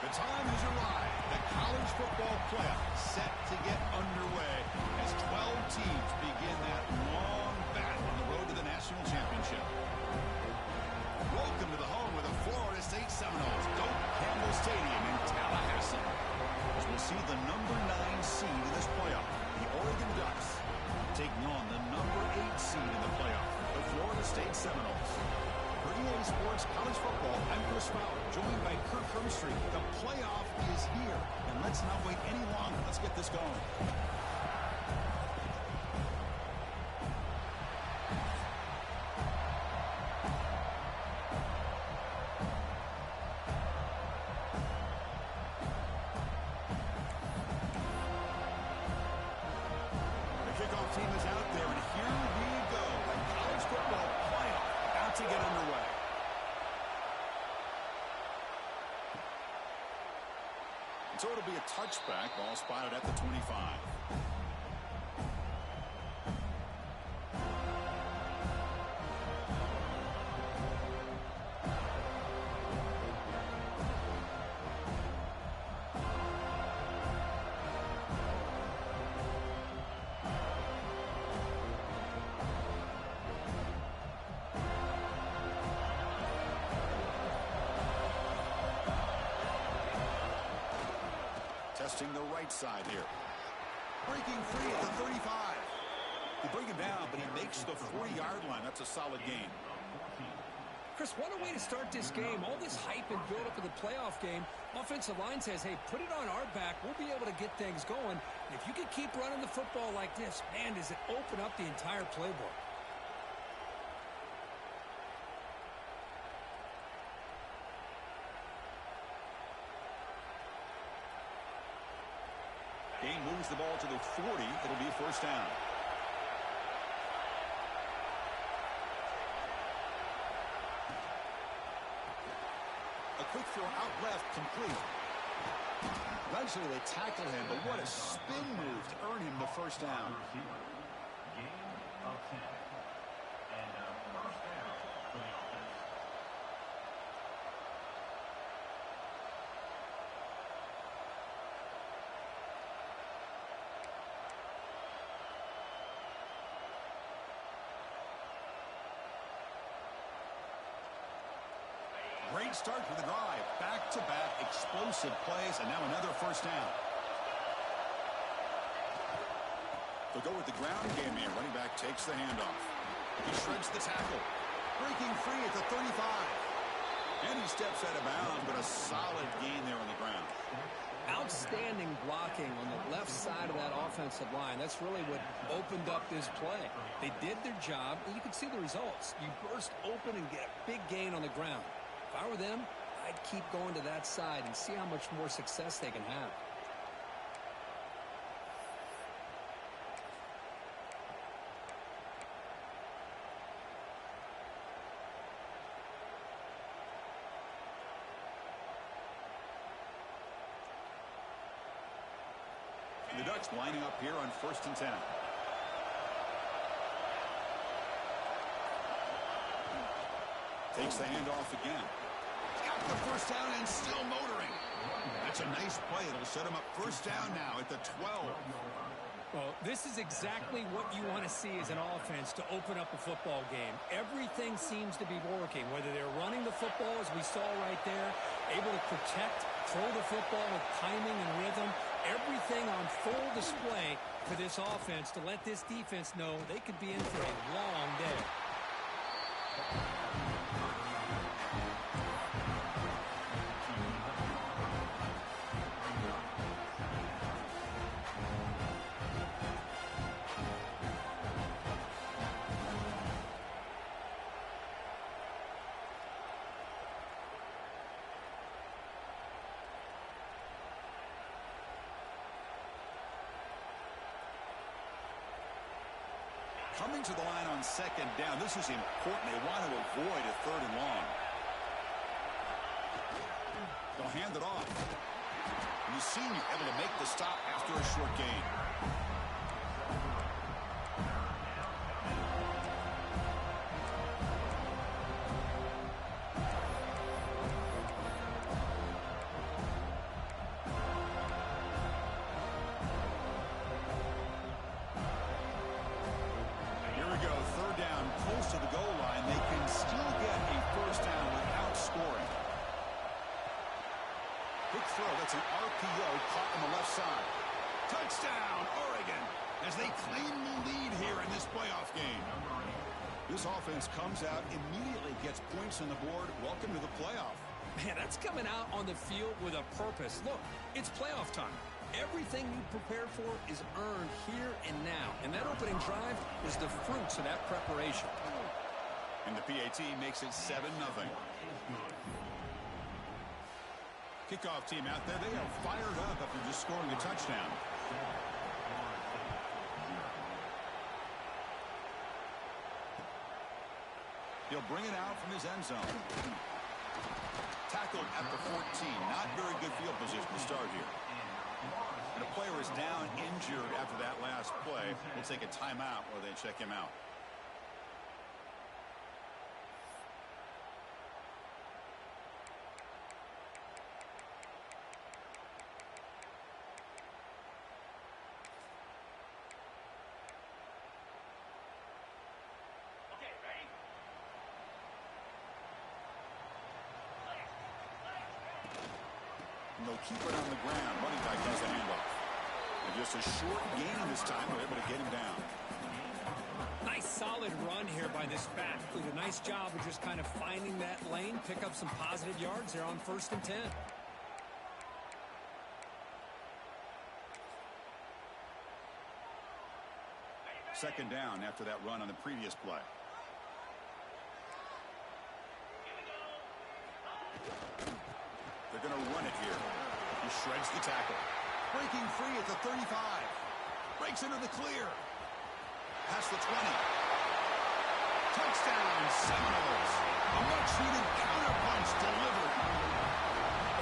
The time has arrived. The college football playoff set to get underway as 12 teams begin that long battle on the road to the national championship. Welcome to the home of the Florida State Seminoles, Doak Campbell Stadium in Tallahassee. As we'll see the number 9 seed in this playoff, the Oregon Ducks, taking on the number 8 seed in the playoff, the Florida State Seminoles. For EA Sports College Football, I'm Chris Fowler, joined by Kirk Hermstreet. The playoff is here, and let's not wait any longer. Let's get this going. Team is out there, and here we go. The college football playoff about to get underway. So it'll be a touchback, ball spotted at the 25. Testing the right side here. Breaking free at the 35. They bring him down, but he makes the 40-yard line. That's a solid gain. Chris, what a way to start this game. All this hype and build-up of the playoff game. Offensive line says, hey, put it on our back. We'll be able to get things going. And if you can keep running the football like this, man, does it open up the entire playbook. Game moves the ball to the 40. It'll be a first down. A quick throw out left, complete. Eventually they tackle him, but what a spin move to earn him the first down. Game of 10. And first down for the offense. Great start for the drive. Back-to-back explosive plays, and now another first down. They'll go with the ground game here. Running back takes the handoff. He shreds the tackle. Breaking free at the 35. And he steps out of bounds, but a solid gain there on the ground. Outstanding blocking on the left side of that offensive line. That's really what opened up this play. They did their job, and you can see the results. You burst open and get a big gain on the ground. If I were them, I'd keep going to that side and see how much more success they can have. The Ducks lining up here on 1st and 10. Takes the handoff again. Got the first down and still motoring. That's a nice play. It'll set him up first down now at the 12. Well, this is exactly what you want to see as an offense to open up a football game. Everything seems to be working, whether they're running the football, as we saw right there, able to protect, throw the football with timing and rhythm. Everything on full display for this offense to let this defense know they could be in for a long day. Coming to the line on 2nd down. This is important. They want to avoid a 3rd and long. They'll hand it off. And the senior able to make the stop after a short gain. close to the goal line, they can still get a first down without scoring. Quick throw. That's an RPO caught on the left side. Touchdown, Oregon, as they claim the lead here in this playoff game. This offense comes out, immediately gets points on the board. Welcome to the playoff. Man, that's coming out on the field with a purpose. Look, it's playoff time. Everything you prepared for is earned here and now. And that opening drive was the fruits of that preparation. And the PAT makes it 7-0. Kickoff team out there, they are fired up after just scoring a touchdown. He'll bring it out from his end zone. Tackled at the 14. Not very good field position to start here. And a player is down injured after that last play. We'll take a timeout while they check him out. They'll keep it on the ground. Running back has the handoff. And just a short gain this time. They're able to get him down. Nice solid run here by this back. Did a nice job of just kind of finding that lane, pick up some positive yards there on 1st and 10. Second down after that run on the previous play. They're going to run it here. He shreds the tackle. Breaking free at the 35. Breaks into the clear. Past the 20. Touchdown, Seminoles. A much-needed counterpunch delivered.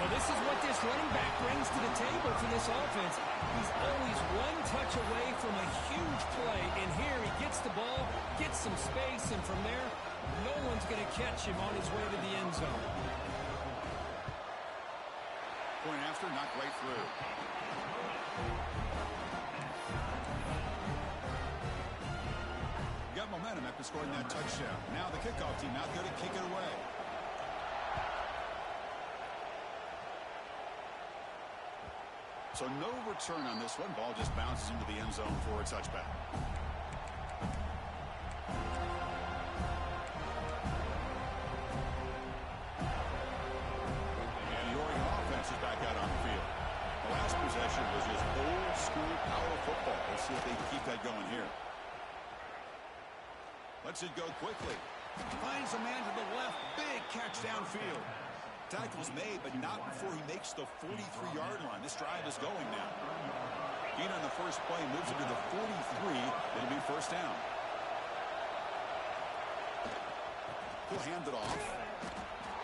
Well, this is what this running back brings to the table for this offense. He's always one touch away from a huge play. And here he gets the ball, gets some space, and from there, no one's going to catch him on his way to the end zone. Point after, knocked right through. Got momentum after scoring that touchdown. Now the kickoff team out there to kick it away. So no return on this one. Ball just bounces into the end zone for a touchback. Back out on the field. The last possession was just old school power football. Let's see if they can keep that going here. Lets it go quickly. Finds a man to the left. Big catch downfield. Tackle's made, but not before he makes the 43-yard line. This drive is going now. Gain on the first play moves it to the 43. It'll be first down. He'll hand it off.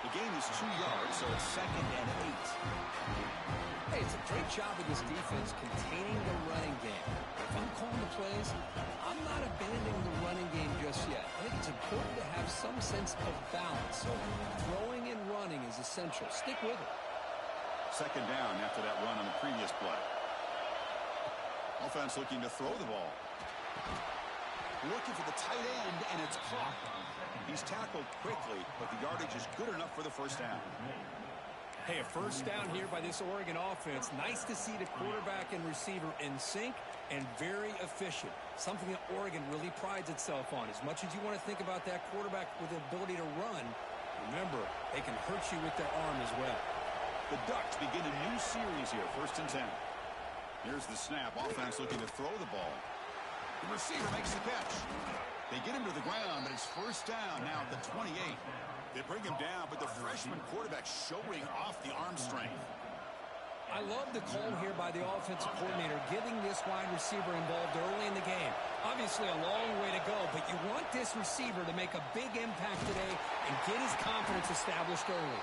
The gain is 2 yards, so it's 2nd and 8. Hey, it's a great job of this defense containing the running game. If I'm calling the plays, I'm not abandoning the running game just yet. I think it's important to have some sense of balance. So throwing and running is essential. Stick with it. Second down after that run on the previous play. Offense looking to throw the ball. Looking for the tight end, and it's caught. He's tackled quickly, but the yardage is good enough for the first down. Hey, a first down here by this Oregon offense. Nice to see the quarterback and receiver in sync and very efficient. Something that Oregon really prides itself on. As much as you want to think about that quarterback with the ability to run, remember, they can hurt you with their arm as well. The Ducks begin a new series here, 1st and 10. Here's the snap. Offense looking to throw the ball. The receiver makes the catch. They get him to the ground, but it's first down now at the 28. They bring him down, but the freshman quarterback showing off the arm strength. I love the call here by the offensive coordinator, getting this wide receiver involved early in the game. Obviously a long way to go, but you want this receiver to make a big impact today and get his confidence established early.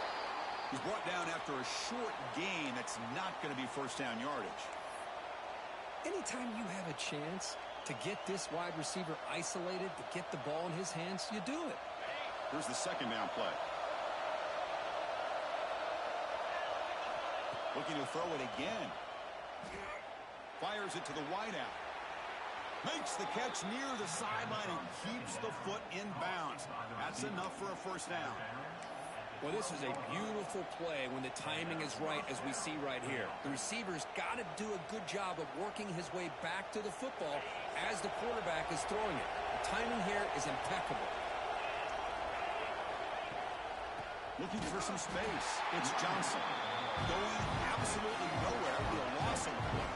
He's brought down after a short gain that's not going to be first down yardage. Anytime you have a chance to get this wide receiver isolated, to get the ball in his hands, you do it. Here's the second down play. Looking to throw it again. Fires it to the wideout. Makes the catch near the sideline and keeps the foot in bounds. That's enough for a first down. Well, this is a beautiful play when the timing is right, as we see right here. The receiver's got to do a good job of working his way back to the football as the quarterback is throwing it. The timing here is impeccable. Looking for some space. It's Johnson. Going absolutely nowhere. Be a loss on the play.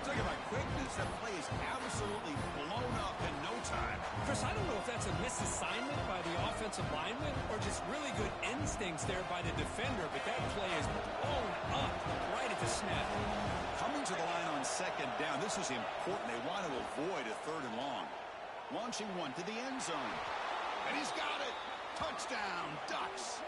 Talk about quickness. That play is absolutely blown up in no time. Chris, I don't know if that's a misassignment by the offensive lineman or just really good instincts there by the defender, but that play is blown up right at the snap. Coming to the line on second down. This is important. They want to avoid a third and long. Launching one to the end zone. And he's got it. Touchdown, Ducks.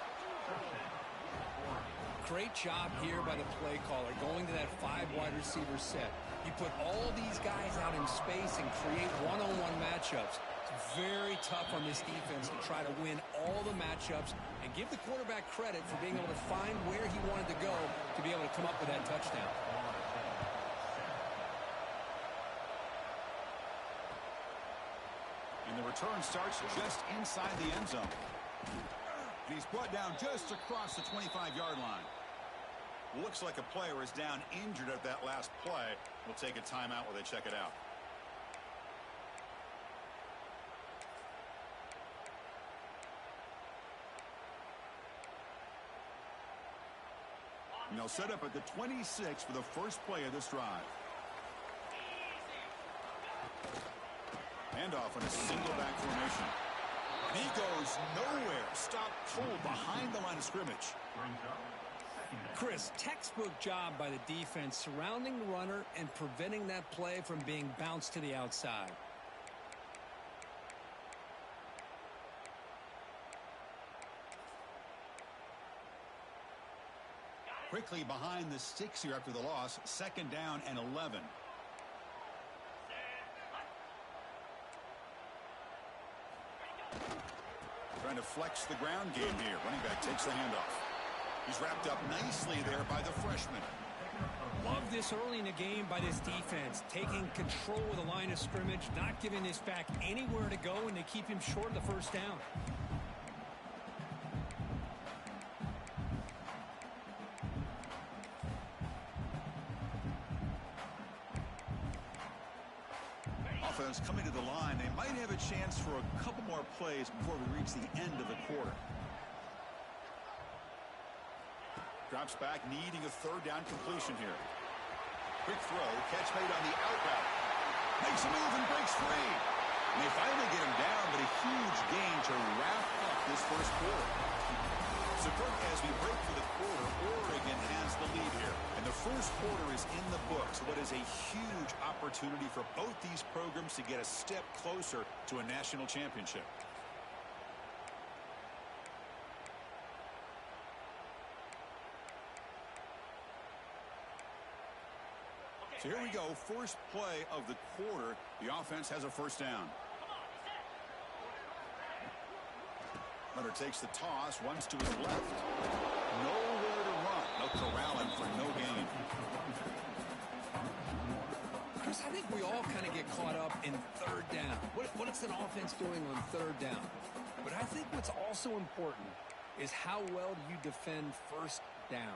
Great job here by the play caller, going to that 5 wide receiver set. You put all these guys out in space and create one-on-one matchups. It's very tough on this defense to try to win all the matchups and give the quarterback credit for being able to find where he wanted to go to be able to come up with that touchdown. And the return starts just inside the end zone. He's brought down just across the 25-yard line. Looks like a player is down injured at that last play. We'll take a timeout while they check it out. And they'll set up at the 26 for the first play of this drive. Handoff in a single back formation. And he goes nowhere. Stop cold behind the line of scrimmage. Chris, textbook job by the defense surrounding the runner and preventing that play from being bounced to the outside. Quickly behind the sticks here after the loss. Second down and 11. Trying to flex the ground game here. Running back takes the handoff. He's wrapped up nicely there by the freshman. Love this early in the game by this defense. Taking control of the line of scrimmage, not giving this back anywhere to go, and they keep him short of the first down. Offense coming to the line. They might have a chance for a couple more plays before we reach the end of the quarter. Drops back, needing a third down completion here. Quick throw, catch made on the out route. Makes a move and breaks free. And they finally get him down, but a huge gain to wrap up this first quarter. So, Kirk, as we break for the quarter, Oregon has the lead here. And the first quarter is in the books. What is a huge opportunity for both these programs to get a step closer to a national championship. So here we go, first play of the quarter. The offense has a first down. Runner takes the toss, runs to his left. Nowhere to run. They'll corral him for no gain. Chris, I think we all kind of get caught up in third down. What is an offense doing on third down? But I think what's also important is how well do you defend first down.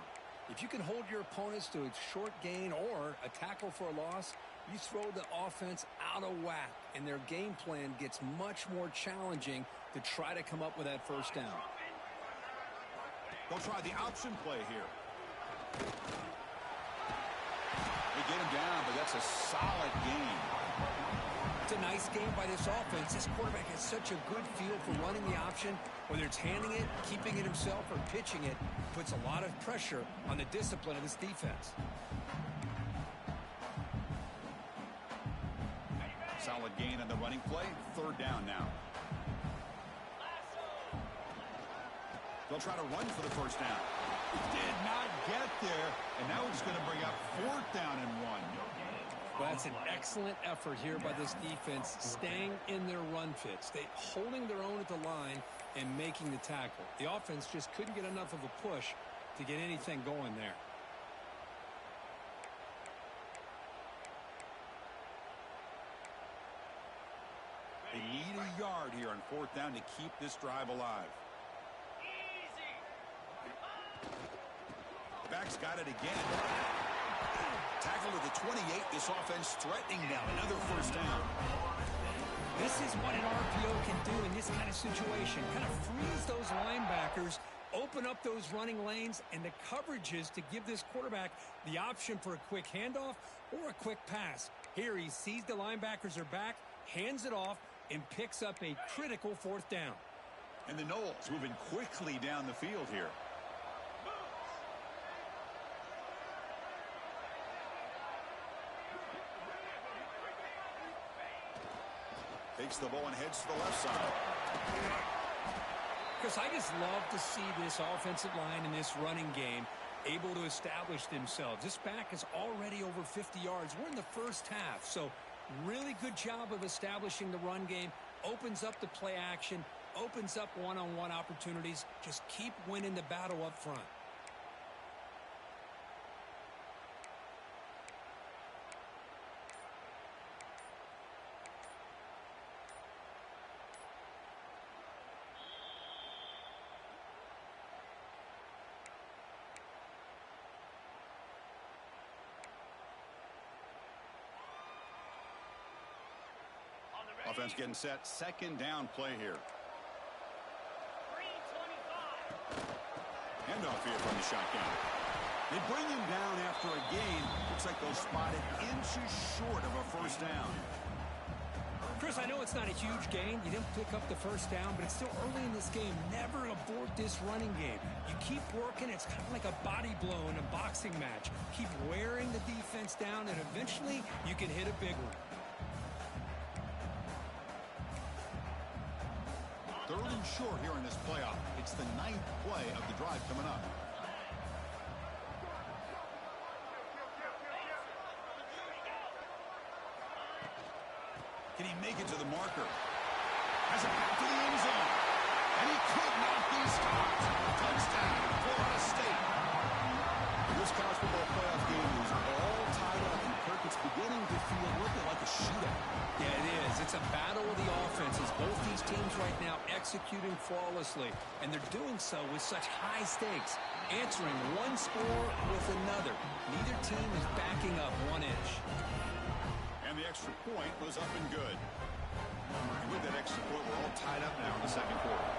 If you can hold your opponents to a short gain or a tackle for a loss, you throw the offense out of whack, and their game plan gets much more challenging to try to come up with that first down. They'll try the option play here. They get him down, but that's a solid game. It's a nice game by this offense. This quarterback has such a good feel for running the option. Whether it's handing it, keeping it himself, or pitching it, puts a lot of pressure on the discipline of this defense. Solid gain on the running play. Third down now. They'll try to run for the first down. Did not get there, and now it's going to bring up fourth down and 1. Well, that's an excellent effort here by this defense, staying in their run fits. They holding their own at the line and making the tackle. The offense just couldn't get enough of a push to get anything going there. They need a yard here on 4th down to keep this drive alive. Back's got it again. Tackle to the 28. This offense threatening now. Another 1st down. This is what an RPO can do in this kind of situation. Kind of freeze those linebackers, open up those running lanes, and the coverages to give this quarterback the option for a quick handoff or a quick pass. Here he sees the linebackers are back, hands it off, and picks up a critical 4th down. And the Knowles moving quickly down the field here. Takes the ball and heads to the left side. Chris, I just love to see this offensive line in this running game able to establish themselves. This back is already over 50 yards. We're in the 1st half, so really good job of establishing the run game. Opens up the play action, opens up one-on-one opportunities. Just keep winning the battle up front. Offense getting set. 2nd down play here. Handoff here from the shotgun. They bring him down after a gain. Looks like they'll spot it inches short of a 1st down. Chris, I know it's not a huge gain. You didn't pick up the 1st down, but it's still early in this game. Never abort this running game. You keep working. It's kind of like a body blow in a boxing match. Keep wearing the defense down, and eventually you can hit a big one. 3rd and short here in this playoff. It's the 9th play of the drive coming up. Can he make it to the marker? Has it back to the end zone. And he could not be stopped. Touchdown, Florida State. This college football playoff game is all tied up, and Kirk, it's beginning to feel a little bit like a shootout. Yeah, it is. It's a battle of the offenses. Both these teams right now executing flawlessly, and they're doing so with such high stakes, answering one score with another. Neither team is backing up 1 inch. And the extra point was up and good. And with that extra point, we're all tied up now in the 2nd quarter.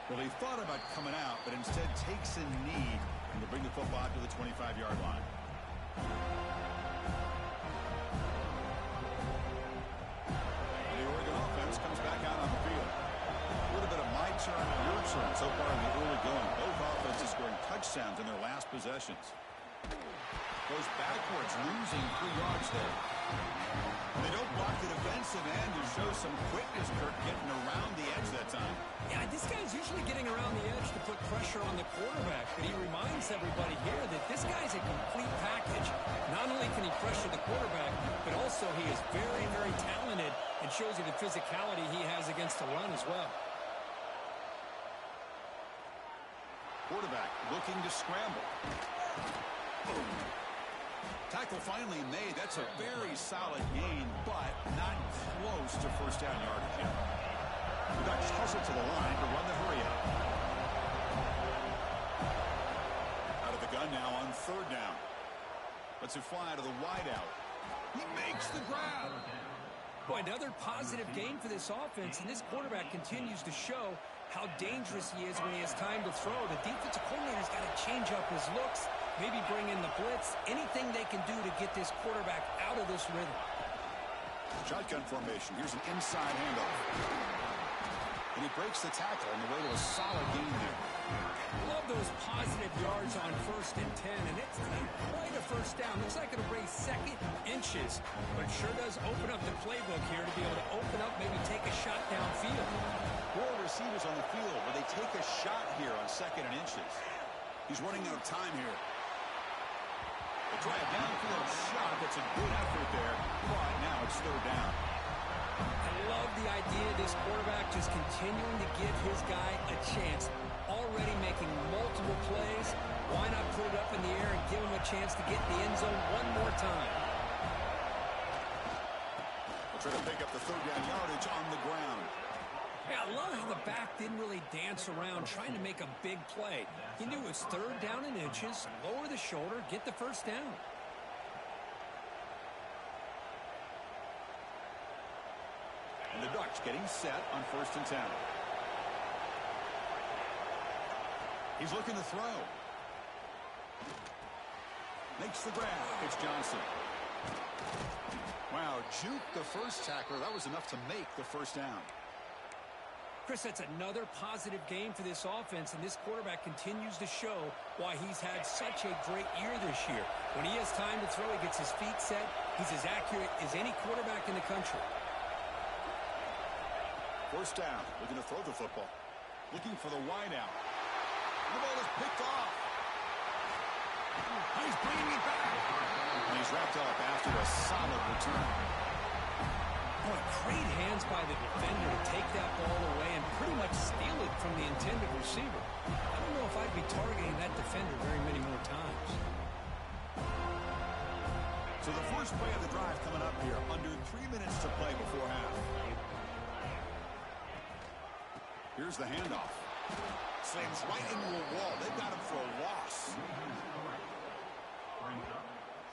Well, he thought about coming out, but instead takes a knee and will bring the football out to the 25-yard line. The Oregon offense comes back out on the field. A little bit of my turn, your turn so far in the early going. Both offenses scoring touchdowns in their last possessions. Goes backwards, losing 3 yards there. And they don't block the defensive end to show some quickness, Kirk, getting around the edge that time. Yeah, this guy's usually getting around the edge to put pressure on the quarterback, but he reminds everybody here that this guy's a complete package. Not only can he pressure the quarterback, but also he is very, very talented and shows you the physicality he has against the run as well. Quarterback looking to scramble. Boom. Tackle finally made. That's a very solid gain, but not close to 1st down yardage yet. The Ducks hustle to the line to run the hurry up. Out of the gun now on 3rd down. Lets it fly to the wideout. He makes the grab. Boy, another positive gain for this offense, and this quarterback continues to show how dangerous he is when he has time to throw. The defensive coordinator's got to change up his looks, maybe bring in the blitz, anything they can do to get this quarterback out of this rhythm. Shotgun formation. Here's an inside handoff. And he breaks the tackle on the way to a solid gain there. Love those positive yards on 1st and 10, and it's not quite a 1st down. Looks like it'll raise 2nd inches, but sure does open up the playbook here to be able to open up, maybe take a shot downfield. 4 receivers on the field, but they take a shot here on 2nd and inches. He's running out of time here. They try a downfield shot. That's a good effort there, but now it's 3rd down. I love the idea of this quarterback just continuing to give his guy a chance. Already already making multiple plays. Why not put it up in the air and give him a chance to get in the end zone one more time? They'll try to pick up the third down yardage on the ground. Yeah, I love how the back didn't really dance around trying to make a big play. He knew it was third down in inches, lower the shoulder, get the first down. And the Ducks getting set on 1st and 10. He's looking to throw. Makes the grab. It's Johnson. Wow, juke the first tackler. That was enough to make the first down. Chris, that's another positive game for this offense, and this quarterback continues to show why he's had such a great year this year. When he has time to throw, he gets his feet set. He's as accurate as any quarterback in the country. First down, looking to throw the football. Looking for the wide out. The ball is picked off. He's bringing it back. And he's wrapped up after a solid return. Boy, great hands by the defender to take that ball away and pretty much steal it from the intended receiver. I don't know if I'd be targeting that defender very many more times. So the first play of the drive coming up here. Under 3 minutes to play before half. Here's the handoff. Slams right into a wall. They've got him for a loss.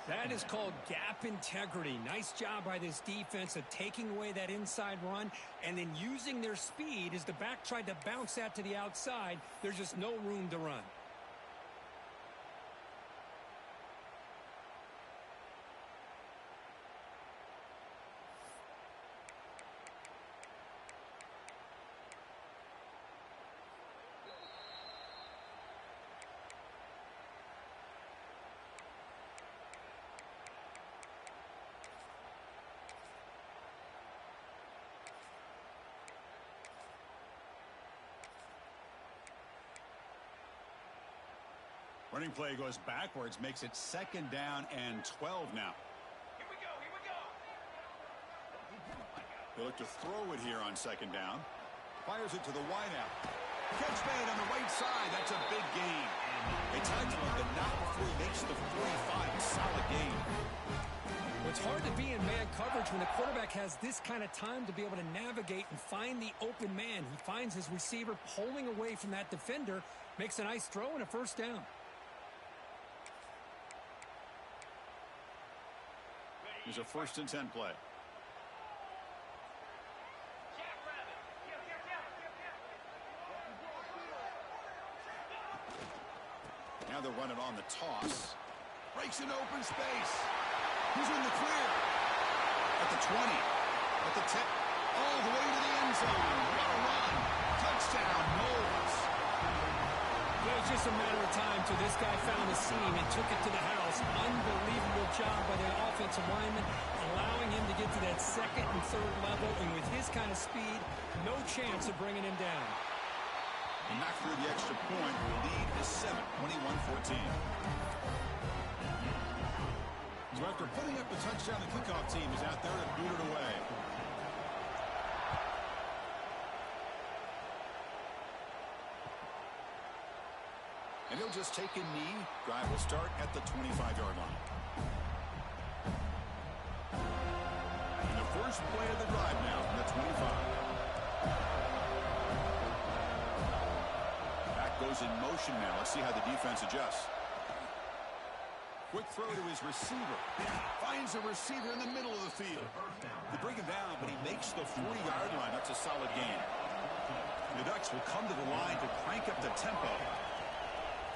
That is called gap integrity. Nice job by this defense of taking away that inside run and then using their speed as the back tried to bounce that to the outside. There's just no room to run. Running play goes backwards, makes it 2nd down and 12 now. Here we go, here we go. They look to throw it here on 2nd down. Fires it to the wideout. Catch made on the right side. That's a big gain. They tackle him, but not before he makes the 45. A solid gain. It's hard to be in man coverage when the quarterback has this kind of time to be able to navigate and find the open man. He finds his receiver pulling away from that defender, makes a nice throw and a first down. Here's a 1st and 10 play. Now they're running on the toss. Breaks an open space. He's in the clear. At the 20. At the 10. All the way to the end zone. What a run. Touchdown, Knowles. It was just a matter of time till this guy found the seam and took it to the house. Unbelievable job by the offensive lineman, allowing him to get to that 2nd and 3rd level. And with his kind of speed, no chance of bringing him down. And not through the extra point. The lead is 7, 21-14. So after putting up the touchdown, the kickoff team is out there to boot it away. And he'll just take a knee. Drive will start at the 25-yard line. And the first play of the drive now from the 25. Back goes in motion now. Let's see how the defense adjusts. Quick throw to his receiver. Finds a receiver in the middle of the field. They bring him down, but he makes the 40-yard line. That's a solid gain. The Ducks will come to the line to crank up the tempo.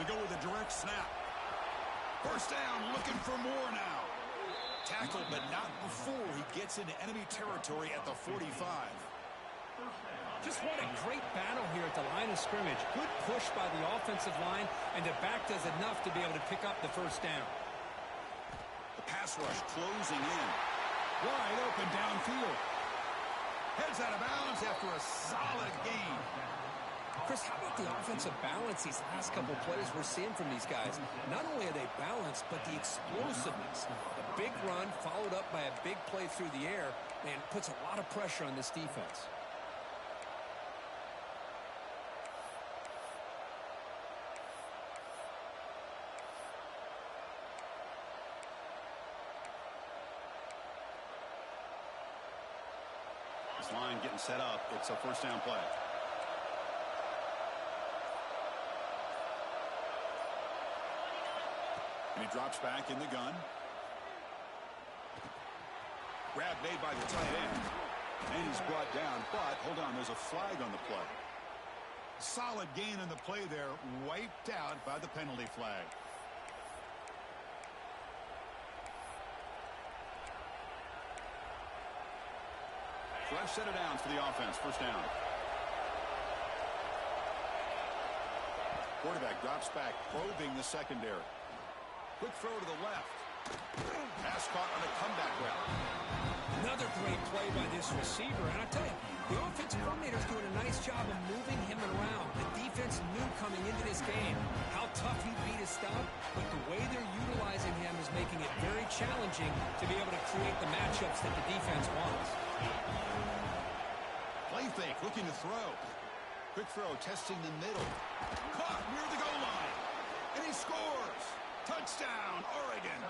To go with a direct snap. First down, looking for more now. Tackled, but not before he gets into enemy territory at the 45. Just what a great battle here at the line of scrimmage. Good push by the offensive line, and the back does enough to be able to pick up the first down. The pass rush closing in. Wide open downfield. Heads out of bounds after a solid gain. Chris, how about the offensive balance these last couple plays we're seeing from these guys? Not only are they balanced, but the explosiveness. A big run followed up by a big play through the air, man, puts a lot of pressure on this defense. line getting set up. It's a first down play. And he drops back in the gun. Grab made by the tight end. And he's brought down, but hold on, there's a flag on the play. Solid gain on the play there, wiped out by the penalty flag. Fresh set of downs for the offense. First down. Quarterback drops back, probing the secondary. Quick throw to the left. Pass caught on a comeback route. Another great play by this receiver. And I tell you, the offensive coordinator's doing a nice job of moving him around. The defense knew coming into this game how tough he'd be to stop, but the way they're utilizing him is making it very challenging to be able to create the matchups that the defense wants. Play fake, looking to throw. Quick throw, testing the middle. Caught near the goal line. And he scores. Touchdown, Oregon.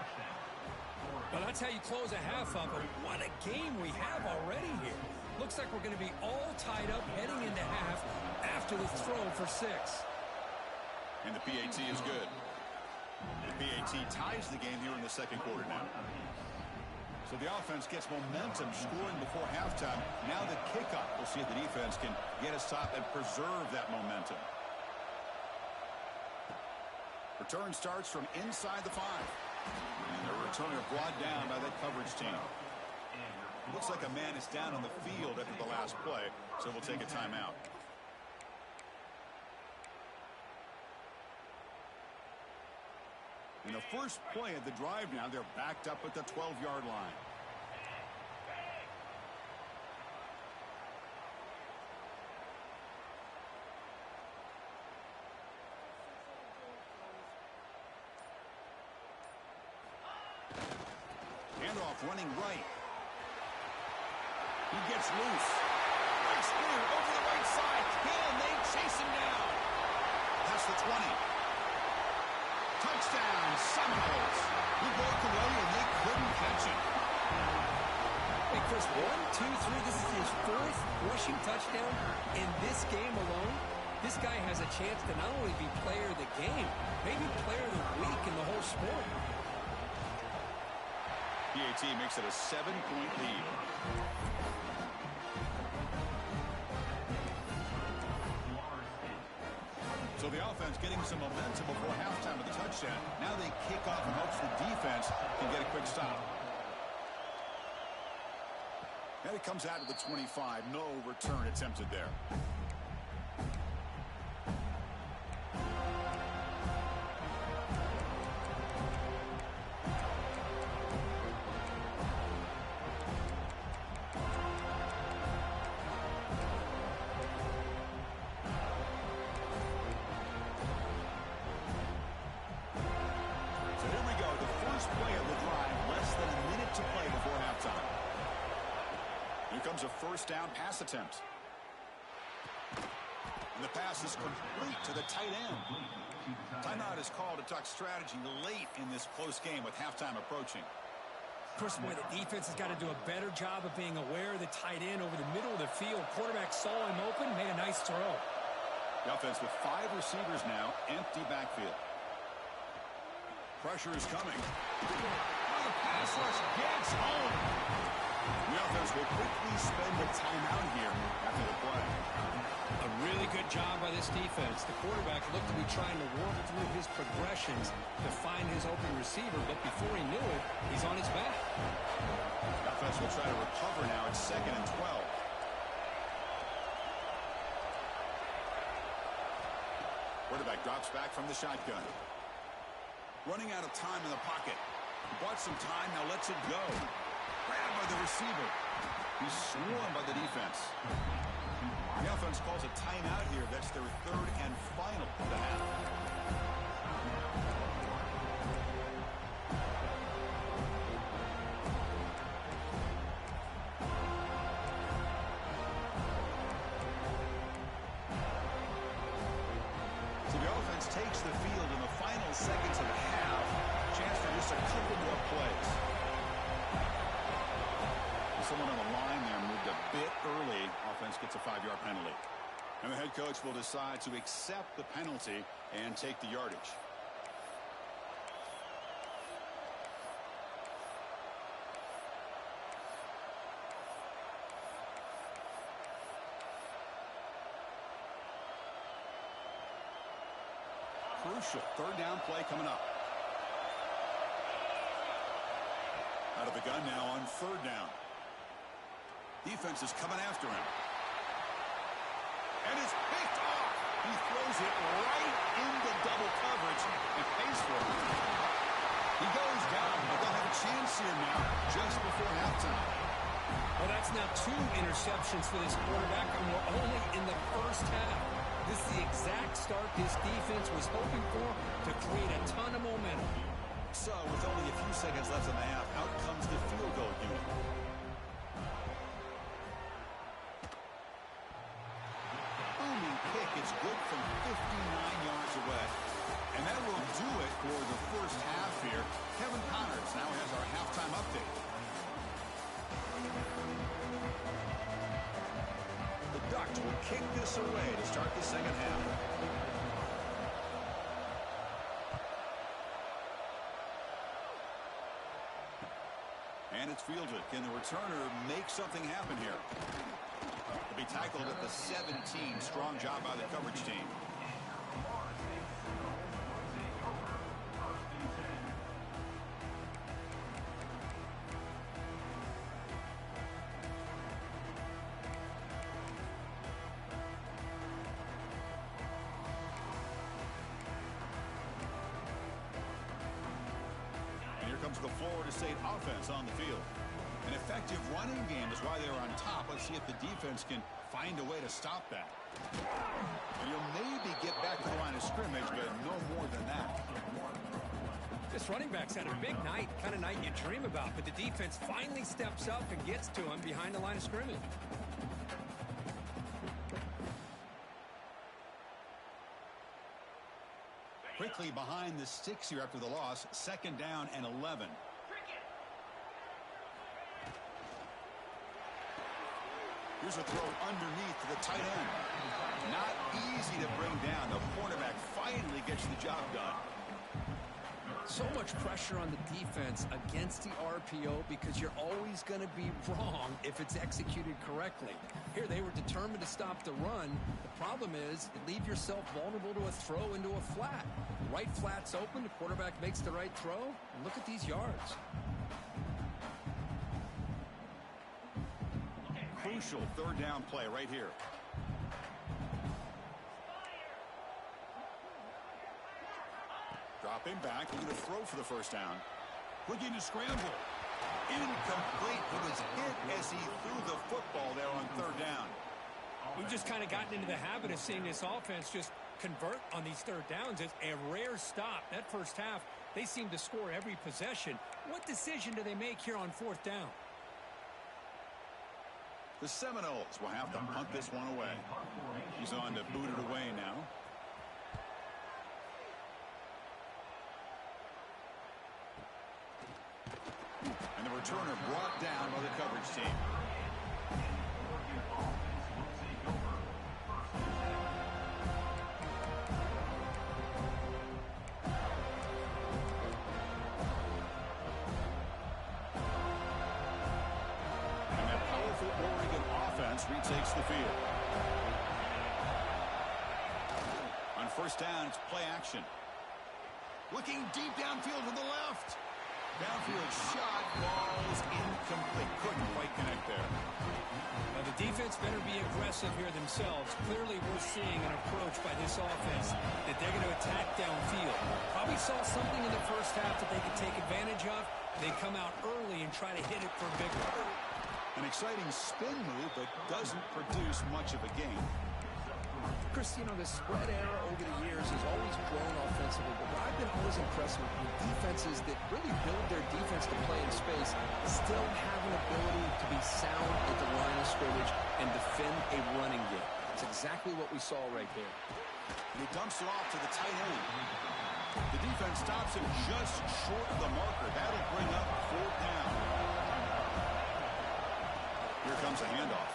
Well, that's how you close a half of it. What a game we have already here. Looks like we're going to be all tied up heading into half after the throw for 6. And the PAT is good. The PAT ties the game here in the second quarter now. So the offense gets momentum scoring before halftime. Now the kickoff. We'll see if the defense can get a stop and preserve that momentum. Return starts from inside the 5. And the returner brought down by that coverage team. Looks like a man is down on the field after the last play, so we'll take a timeout. In the first play of the drive now, they're backed up at the 12-yard line. Handoff running right. He gets loose. Breaks through over the right side. And they chase him down. That's the 20. Touchdown, Seminoles. He broke away and they couldn't catch him. Hey, Chris, 1, 2, 3. This is his 4th rushing touchdown in this game alone. This guy has a chance to not only be player of the game, maybe player of the week in the whole sport. PAT makes it a 7-point lead. So the offense getting some momentum before halftime of the touchdown. Now they kick off and hopes the defense can get a quick stop. And it comes out of the 25. No return attempted there. Comes a first down pass attempt. And the pass is complete to the tight end. Timeout is called to talk strategy late in this close game with halftime approaching. Chris, boy, the defense has got to do a better job of being aware of the tight end over the middle of the field. Quarterback saw him open, made a nice throw. The offense with 5 receivers now, empty backfield. Pressure is coming. Oh, the pass rush gets home. The offense will quickly spend a timeout here after the play. A really good job by this defense. The quarterback looked to be trying to work through his progressions to find his open receiver, but before he knew it, he's on his back. The offense will try to recover now. It's 2nd and 12. Quarterback drops back from the shotgun. Running out of time in the pocket. He bought some time, now lets it go. Grabbed by the receiver. He's swarmed by the defense. The offense calls a timeout here. That's their 3rd and final of the half. So the offense takes the field in the final seconds of the half. Chance for just a couple more plays. Someone on the line there moved a bit early And the head coach will decide to accept the penalty and take the yardage. Crucial third down play coming up. Out of the gun now on third down. Defense is coming after him. And it's picked off. He throws it right into double coverage and pays for it. He goes down, but they'll have a chance here now just before halftime. Well, that's now 2 interceptions for this quarterback, and we're only in the first half. This is the exact start this defense was hoping for to create a ton of momentum. So, with only a few seconds left in the half, out comes the field goal unit. Booming kick. It's good from 59 yards away. And that will do it for the first half here. Kevin Connors now has our halftime update. The Ducks will kick this away to start the second half. And it's fielded. Can the returner make something happen here? He'll be tackled at the 17. Strong job by the coverage team. Comes the Florida State offense on the field. An effective running game is why they're on top. Let's see if the defense can find a way to stop that. And you'll maybe get back to the line of scrimmage, but no more than that. This running back's had a big night, kind of night you dream about, but the defense finally steps up and gets to him behind the line of scrimmage. Quickly behind the sticks here after the loss. Second down and 11. Here's a throw underneath to the tight end. Not easy to bring down. The cornerback finally gets the job done. So much pressure on the defense against the RPO because you're always going to be wrong if it's executed correctly. Here, they were determined to stop the run. The problem is you leave yourself vulnerable to a throw into a flat. Right flat's open, the quarterback makes the right throw, and look at these yards. Crucial third down play right here. Dropping back, looking to throw for the first down. Looking to scramble. Incomplete. He was hit as he threw the football there on third down. We've just kind of gotten into the habit of seeing this offense just convert on these third downs. It's a rare stop. That first half, they seem to score every possession. What decision do they make here on fourth down? The Seminoles will have to punt this one away. He's on to boot it away now. And the returner brought down by the coverage team. And that powerful Oregon offense retakes the field. On first down, it's play action. Looking deep downfield to the left. Downfield shot, ball's incomplete. Couldn't quite connect there. Now the defense better be aggressive here themselves. Clearly we're seeing an approach by this offense that they're going to attack downfield. Probably saw something in the first half that they could take advantage of. They come out early and try to hit it for a big one. An exciting spin move, but doesn't produce much of a gain. Chris, you know, the spread era over the years has always grown offensively, but what I've been always impressed with defenses that really build their defense to play in space still have an ability to be sound at the line of scrimmage and defend a running game. It's exactly what we saw right there. And he dumps it off to the tight end. The defense stops him just short of the marker. That'll bring up fourth down. Here comes a handoff.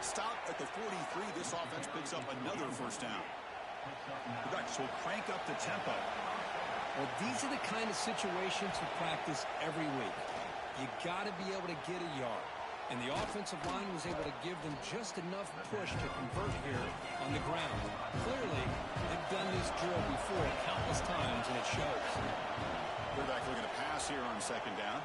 Stop at the 43. This offense picks up another first down. The Ducks will crank up the tempo. Well, these are the kind of situations you practice every week. You got to be able to get a yard. And the offensive line was able to give them just enough push to convert here on the ground. Clearly, they've done this drill before countless times, and it shows. Quarterback looking to pass here on second down.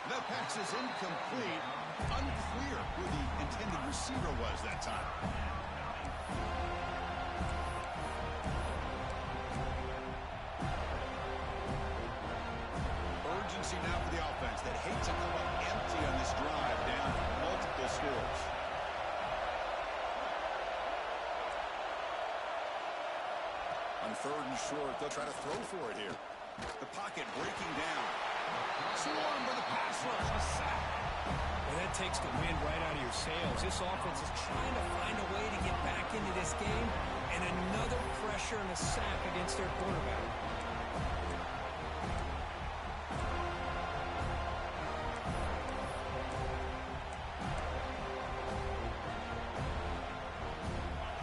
That pass is incomplete. Unclear who the intended receiver was that time. Urgency now for the offense that hates to come up empty on this drive, down multiple scores. On third and short, they'll try to throw for it here. The pocket breaking down. Swarmed by the pass rush. A sack. Well, that takes the wind right out of your sails. This offense is trying to find a way to get back into this game, and another pressure and a sack against their quarterback.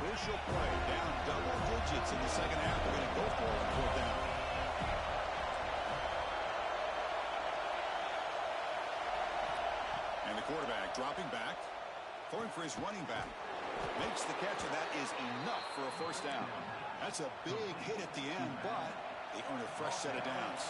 Crucial play, down double digits in the second half. They're going to go for it on fourth down. And the quarterback dropping back, going for his running back. Makes the catch, and that is enough for a first down. That's a big hit at the end, but they earn a fresh set of downs.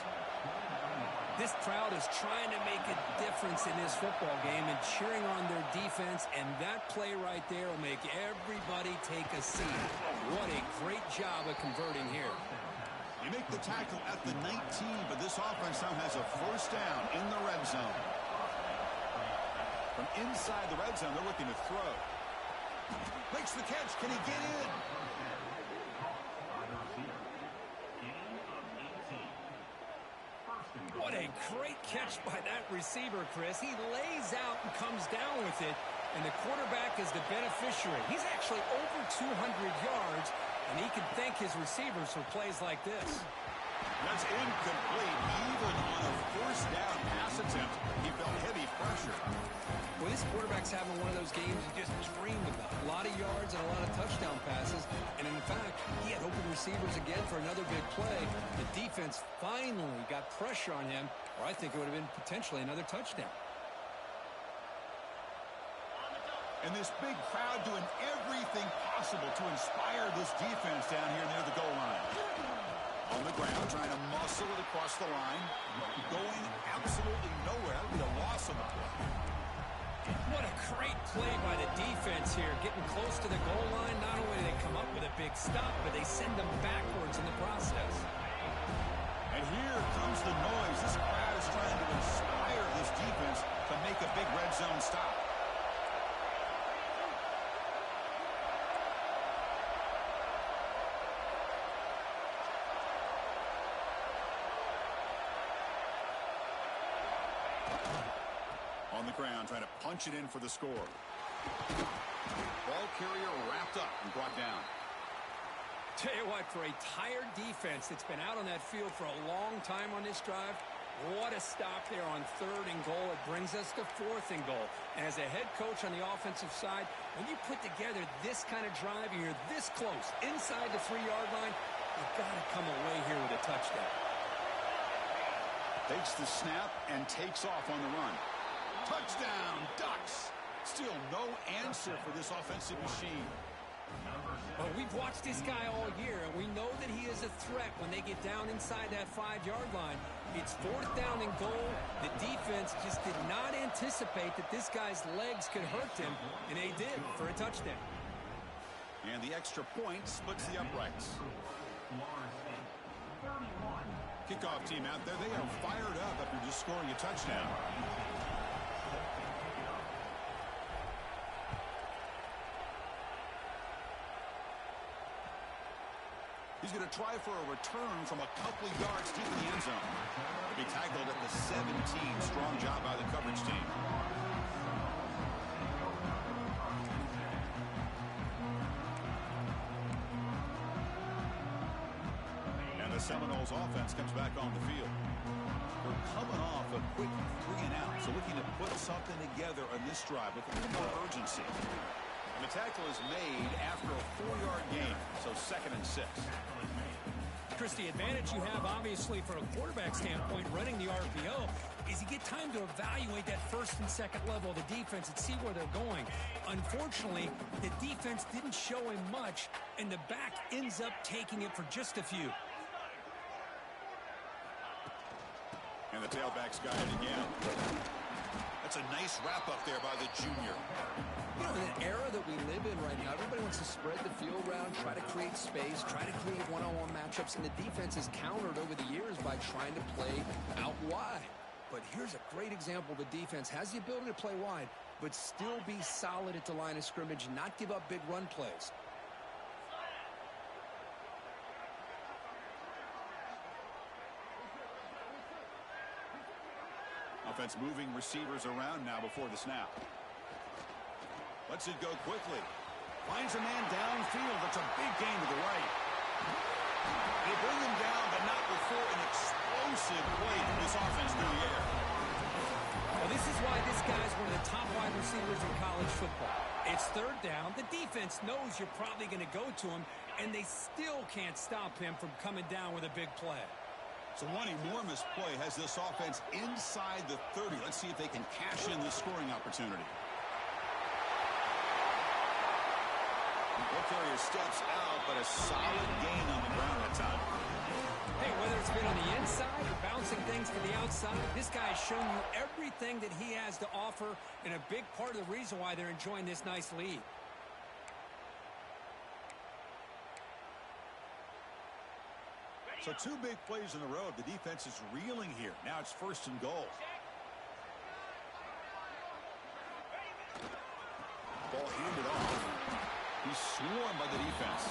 This crowd is trying to make a difference in this football game and cheering on their defense, and that play right there will make everybody take a seat. What a great job of converting here. You make the tackle at the 19, but this offense now has a first down in the red zone. From inside the red zone, they're looking to throw. Makes the catch. Can he get in? What a great catch by that receiver, Chris. He lays out and comes down with it, and the quarterback is the beneficiary. He's actually over 200 yards, and he can thank his receivers for plays like this. That's incomplete. Even on a first down pass attempt, he felt heavy pressure. Well, this quarterback's having one of those games you just dreamed about. A lot of yards and a lot of touchdown passes. And in fact, he had open receivers again for another big play. The defense finally got pressure on him, or I think it would have been potentially another touchdown. And this big crowd doing everything possible to inspire this defense down here near the goal line. On the ground, trying to muscle it across the line. Going absolutely nowhere. It'll be a loss on the play. What a great play by the defense here. Getting close to the goal line, not only do they come up with a big stop, but they send them backwards in the process. And here comes the noise. This crowd is trying to inspire this defense to make a big red zone stop. On the ground, trying to punch it in for the score. Ball carrier wrapped up and brought down. Tell you what, for a tired defense that's been out on that field for a long time on this drive, what a stop there on third and goal. It brings us to fourth and goal. And as a head coach on the offensive side, when you put together this kind of drive and you're this close, inside the 3-yard line, you've got to come away here with a touchdown. Takes the snap and takes off on the run. Touchdown, Ducks. Still no answer for this offensive machine. Well, we've watched this guy all year, and we know that he is a threat when they get down inside that 5-yard line. It's fourth down and goal. The defense just did not anticipate that this guy's legs could hurt him, and they did for a touchdown. And the extra point splits the uprights. Kickoff team out there, they are fired up after just scoring a touchdown. He's going to try for a return from a couple of yards deep in the end zone. He'll be tackled at the 17. Strong job by the coverage team. And the Seminoles offense comes back on the field. They're coming off a quick 3-and-out. So looking to put something together on this drive with a little more urgency. And the tackle is made after a 4-yard gain. So 2nd and 6. Chris, the advantage you have, obviously, from a quarterback standpoint, running the RPO, is you get time to evaluate that first and second level of the defense and see where they're going. Unfortunately, the defense didn't show him much, and the back ends up taking it for just a few. And the tailback's got it again. That's a nice wrap up there by the junior. You know, in an era that we live in right now, everybody wants to spread the field around, try to create space, try to create one-on-one matchups, and the defense has countered over the years by trying to play out wide. But here's a great example. The defense has the ability to play wide, but still be solid at the line of scrimmage and not give up big run plays. Offense moving receivers around now before the snap. Lets it go quickly. Finds a man downfield. That's a big gain to the right. They bring him down, but not before an explosive play from this offense through the air. Well, this is why this guy's one of the top wide receivers in college football. It's 3rd down. The defense knows you're probably going to go to him, and they still can't stop him from coming down with a big play. So one enormous play has this offense inside the 30. Let's see if they can cash in this scoring opportunity. Ball carrier steps out, but a solid gain on the ground that time. Hey, whether it's been on the inside or bouncing things to the outside, this guy has shown you everything that he has to offer, and a big part of the reason why they're enjoying this nice lead. So 2 big plays in a row. The defense is reeling here. Now it's 1st and goal. Ball handed off. He's swarmed by the defense.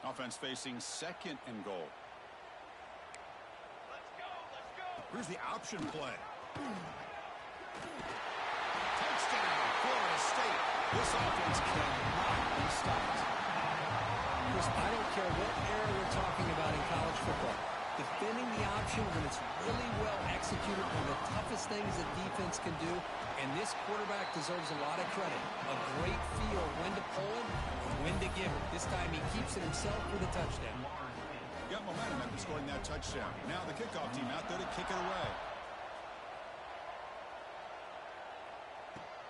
Offense facing 2nd and goal. Here's the option play. Touchdown, Florida State. This offense cannot be stopped. Chris, I don't care what era we're talking about in college football. Defending the option when it's really well executed, one of the toughest things that defense can do, and this quarterback deserves a lot of credit. A great feel of when to pull it and when to give it. This time he keeps it himself for the touchdown. Got momentum after scoring that touchdown. Now the kickoff team out there to kick it away.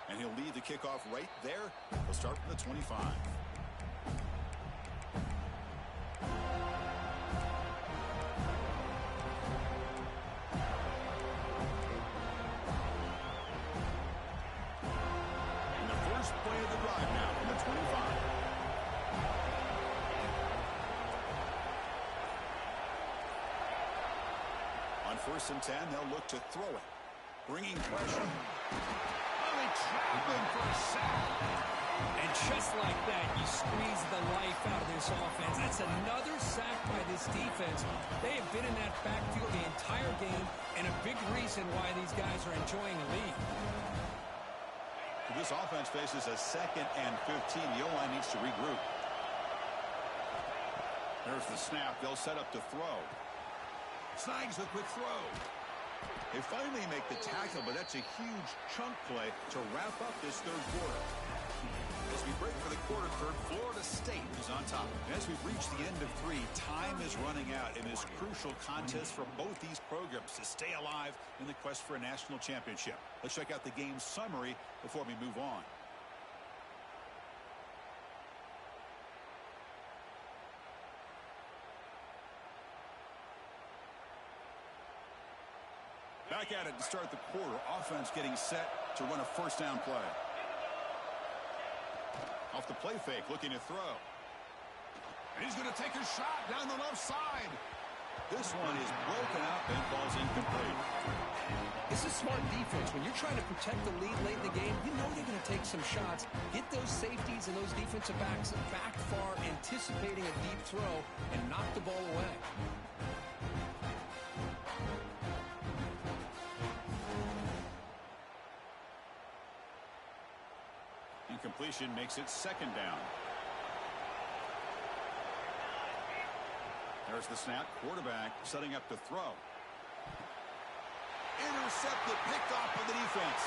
And he'll lead the kickoff right there. He'll start from the 25. And the first play of the drive now from the 25. On 1st and 10, they'll look to throw it. Bringing pressure. Chapman for a sack. And just like that, you squeeze the life out of this offense. That's another sack by this defense. They have been in that backfield the entire game, and a big reason why these guys are enjoying the lead. This offense faces a 2nd and 15. The O-line needs to regroup. There's the snap. They'll set up to throw. Snags the quick throw. They finally make the tackle, but that's a huge chunk play to wrap up this 3rd quarter. As we break for the quarter third, Florida State is on top. As we've reached the end of 3, time is running out in this crucial contest for both these programs to stay alive in the quest for a national championship. Let's check out the game summary before we move on. Back at it to start the quarter. Offense getting set to run a 1st down play. Off the play fake, looking to throw. And he's going to take a shot down the left side. This one is broken up and falls incomplete. This is smart defense. When you're trying to protect the lead late in the game, you know they're going to take some shots. Get those safeties and those defensive backs back far, anticipating a deep throw, and knock the ball away. completion makes it second down. There's the snap. Quarterback setting up to throw. Intercepted, picked off by the defense.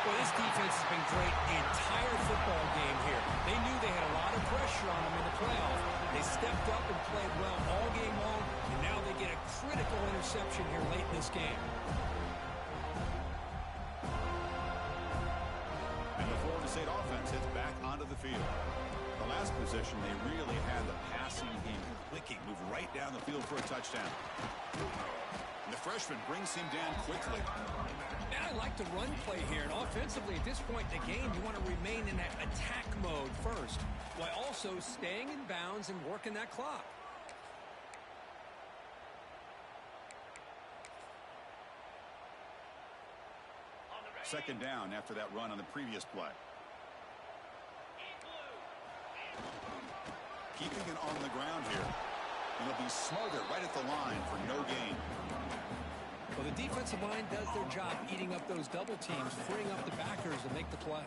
Well, this defense has been great the entire football game here. They knew they had a lot of pressure on them in the playoff. They stepped up and played well all game long, and now they get a critical interception here late in this game. And the Florida State offense heads back onto the field. The last possession, they really had the passing game clicking, move right down the field for a touchdown. And the freshman brings him down quickly. And I like the run play here. And offensively, at this point in the game, you want to remain in that attack mode first, while also staying in bounds and working that clock. Second down after that run on the previous play. Keeping it on the ground here. And they'll be smothered right at the line for no gain. Well, the defensive line does their job eating up those double teams, freeing up the backers to make the play.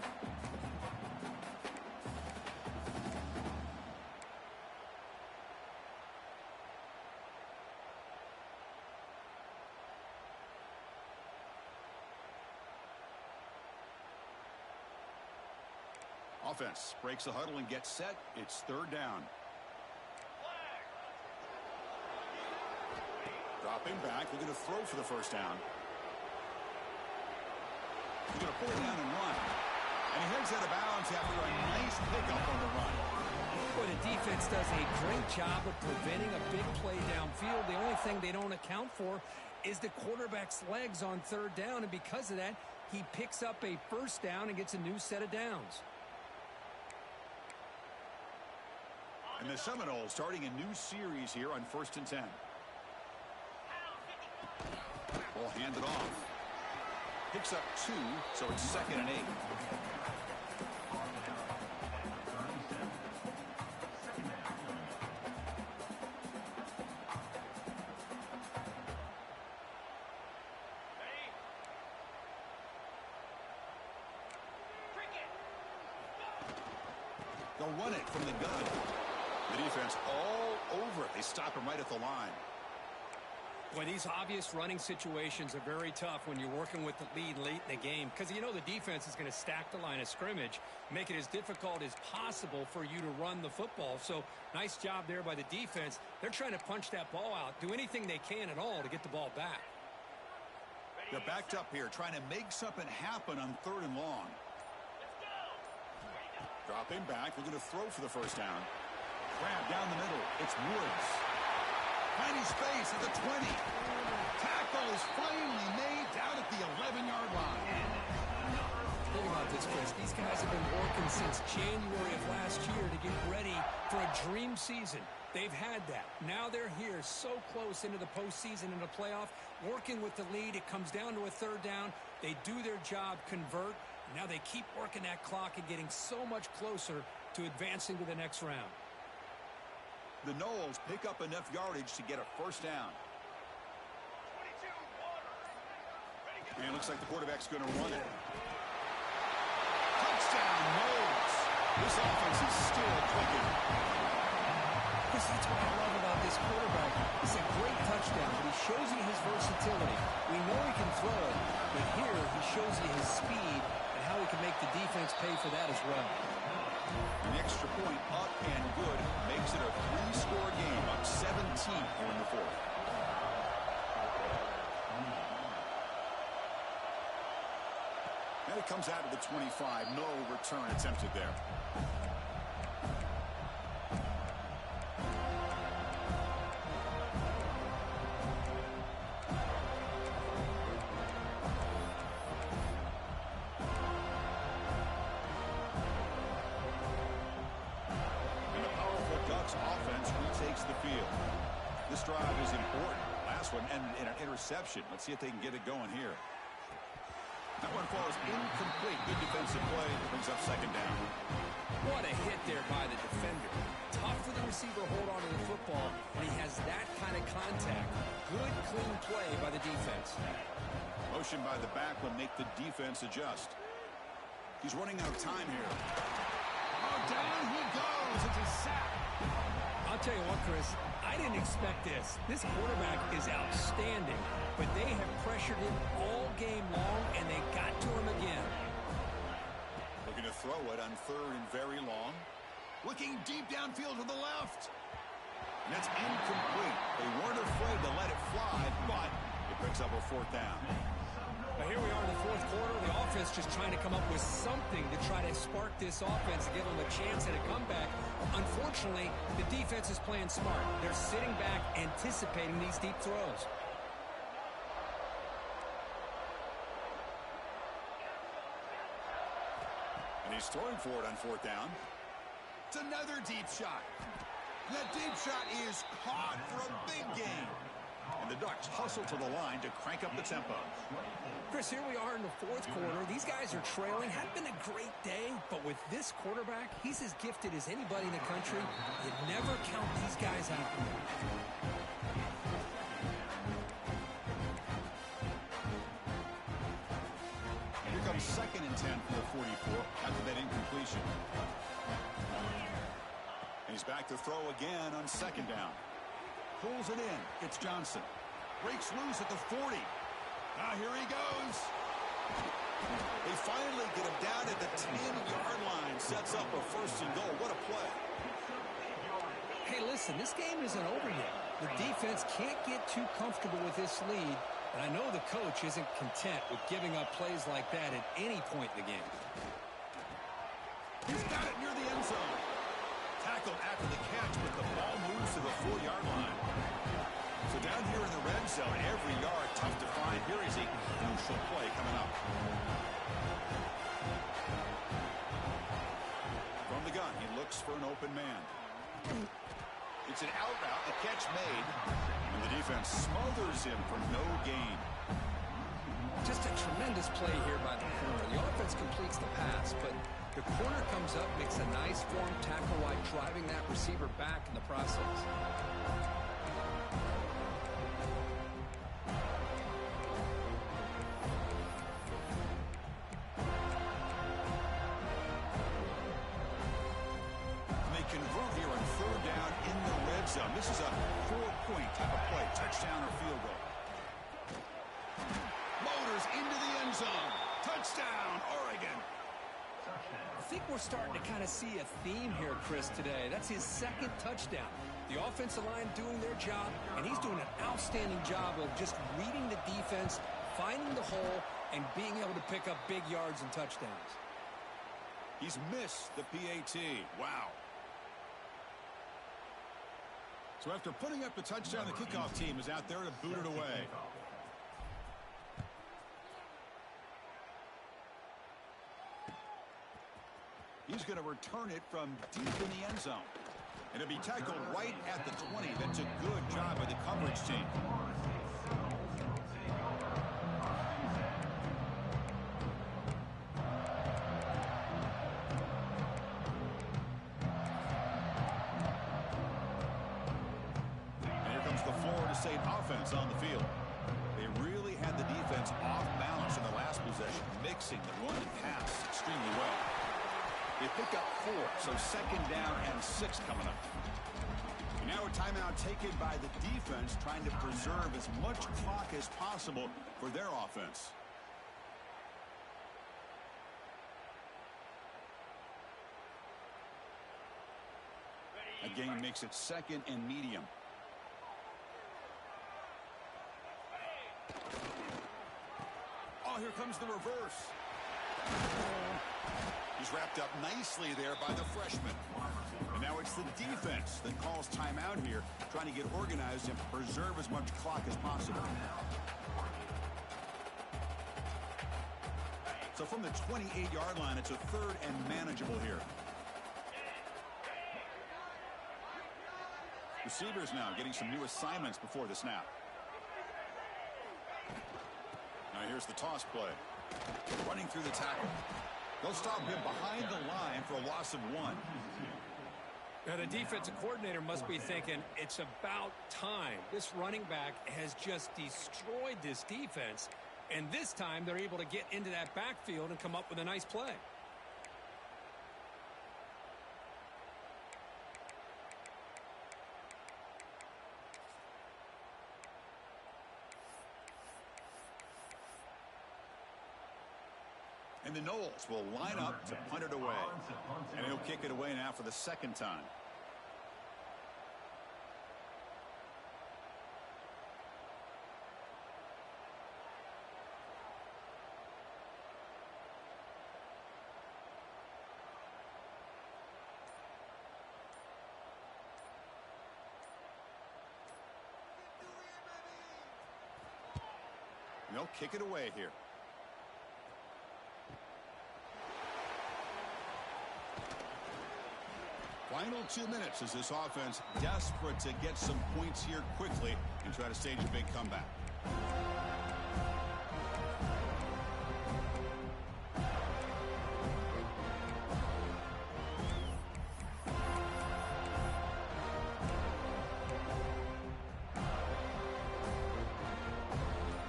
Offense breaks the huddle and gets set. It's third down. Dropping back. We're going to throw for the first down. He's going to pull it down and run. And he heads out of bounds after a nice pickup on the run. Boy, the defense does a great job of preventing a big play downfield. The only thing they don't account for is the quarterback's legs on third down. And because of that, he picks up a first down and gets a new set of downs. And the Seminoles starting a new series here on 1st and 10. Ball handed off. Picks up 2, so it's 2nd and 8. They'll run it from the gun. The defense all over it. They stop him right at the line. Boy, these obvious running situations are very tough when you're working with the lead late in the game, because you know the defense is going to stack the line of scrimmage, make it as difficult as possible for you to run the football. So nice job there by the defense. They're trying to punch that ball out, do anything they can at all to get the ball back. They're backed up here, trying to make something happen on 3rd and long. Dropping back. We're going to throw for the first down. Grab down the middle. It's Woods. Finding space at the 20. Tackle is finally made down at the 11-yard line. Think about this, Chris. These guys have been working since January of last year to get ready for a dream season. They've had that. Now they're here so close into the postseason and the playoff, working with the lead. It comes down to a third down. They do their job, convert. Now they keep working that clock and getting so much closer to advancing to the next round. The Noles pick up enough yardage to get a first down. And it looks like the quarterback's going to run it. Touchdown, Noles. This offense is still clicking. Chris, that's what I love about this quarterback. It's a great touchdown, but he shows you his versatility. We know he can throw it, but here he shows you his speed and how he can make the defense pay for that as well. An extra point up and good makes it a 3-score game, up 17 here in the 4th. And it comes out of the 25. No return attempted there. This drive is important. Last one ended in an interception. Let's see if they can get it going here. That one falls incomplete. Good defensive play. Brings up second down. What a hit there by the defender. Tough for the receiver to hold on to the football when he has that kind of contact. Good, clean play by the defense. Motion by the back will make the defense adjust. He's running out of time here. Oh, down he goes. It's a sack. I'll tell you what, Chris, I didn't expect this. This quarterback is outstanding, but they have pressured him all game long, and they got to him again. Looking to throw it on 3rd and very long. Looking deep downfield to the left. And it's incomplete. They weren't afraid to let it fly, but it picks up a 4th down. Now here we are in the 4th quarter. The offense just trying to come up with something to try to spark this offense to give them a chance at a comeback. Unfortunately, the defense is playing smart. They're sitting back, anticipating these deep throws. And he's throwing for it on 4th down. It's another deep shot. That deep shot is caught for a big gain. And the Ducks hustle to the line to crank up the tempo. Chris, here we are in the 4th quarter. These guys are trailing. Hadn't been a great day, but with this quarterback, he's as gifted as anybody in the country. You never count these guys out. Here comes 2nd and 10 for the 44 after that incompletion. And he's back to throw again on 2nd down. Pulls it in. It's Johnson. Breaks loose at the 40. Here he goes. They finally get him down at the 10-yard line. Sets up a 1st and goal. What a play. Hey, listen, this game isn't over yet. The defense can't get too comfortable with this lead, and I know the coach isn't content with giving up plays like that at any point in the game. He's got it near the end zone. Tackled after the catch, but the ball moves to the 4-yard line. So down here in the red zone, every yard tough to find. Here is a crucial play coming up. From the gun, he looks for an open man. It's an out route, the catch made, and the defense smothers him for no gain. Just a tremendous play here by the corner. The offense completes the pass, but the corner comes up, makes a nice form tackle while driving that receiver back in the process. They convert here on 3rd down in the red zone. This is a 4-point type of play, touchdown or field goal. Motors into the end zone. Touchdown, Oregon. I think we're starting to kind of see a theme here, Chris, today. That's his 2nd touchdown. The offensive line doing their job, and he's doing an outstanding job of just reading the defense, finding the hole, and being able to pick up big yards and touchdowns. He's missed the PAT. Wow. So after putting up the touchdown, the kickoff team is out there to boot it away. He's going to return it from deep in the end zone. And it'll be tackled right at the 20. That's a good job by the coverage team. And here comes the Florida State offense on the field. They really had the defense off balance in the last possession, mixing the run and pass extremely well. They pick up 4, so 2nd down and 6 coming up. And now a timeout taken by the defense, trying to preserve as much clock as possible for their offense. Again, makes it 2nd and medium. Oh, here comes the reverse. He's wrapped up nicely there by the freshman. And now it's the defense that calls timeout here, trying to get organized and preserve as much clock as possible. So from the 28-yard line, it's a 3rd and manageable here. Receivers now getting some new assignments before the snap. Now here's the toss play. Running through the tackle. They'll stop him behind the line for a loss of 1. Now, the defensive coordinator must be thinking, it's about time. This running back has just destroyed this defense, and this time they're able to get into that backfield and come up with a nice play. And the Knowles will line up to punt it away. And he'll kick it away now for the second time. And they'll kick it away here. Final 2 minutes as this offense desperate to get some points here quickly and try to stage a big comeback.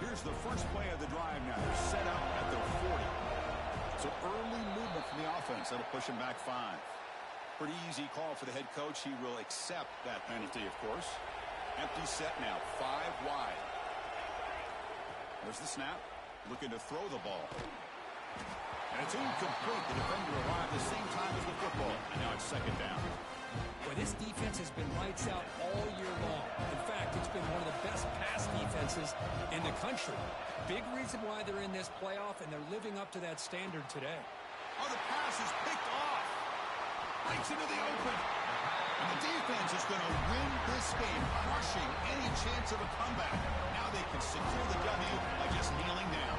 Here's the first play of the drive now. They're set up at their 40. So early movement from the offense. That'll push them back 5. Pretty easy call for the head coach. He will accept that penalty, of course. Empty set now, 5 wide. There's the snap. Looking to throw the ball. And it's incomplete. The defender arrived at the same time as the football. And now it's second down. Well, this defense has been lights out all year long. In fact, it's been one of the best pass defenses in the country. Big reason why they're in this playoff, and they're living up to that standard today. Oh, the pass is picked off. Breaks into the open. And the defense is going to win this game, crushing any chance of a comeback. Now they can secure the W by just kneeling down.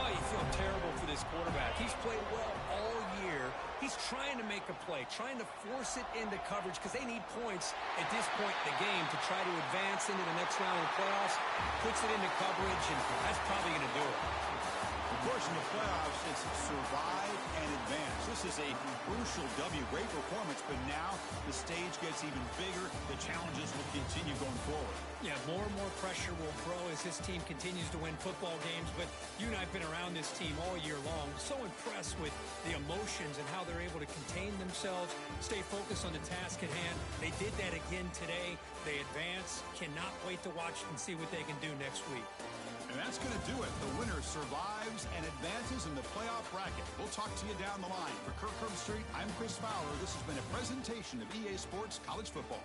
Oh, you feel terrible for this quarterback. He's played well all year. He's trying to make a play, trying to force it into coverage because they need points at this point in the game to try to advance into the next round of the playoffs. Puts it into coverage, and that's probably going to do it. Of course, in the playoffs, it's survive and advance. This is a crucial W. Great performance, but now the stage gets even bigger. The challenges will continue going forward. Yeah, more and more pressure will grow as this team continues to win football games, but you and I have been around this team all year long. So impressed with the emotions and how they're able to contain themselves, stay focused on the task at hand. They did that again today. They advance. Cannot wait to watch and see what they can do next week. And that's going to do it. The winner survives and advances in the playoff bracket. We'll talk to you down the line. For Kirk Herbstreit, I'm Chris Fowler. This has been a presentation of EA Sports College Football.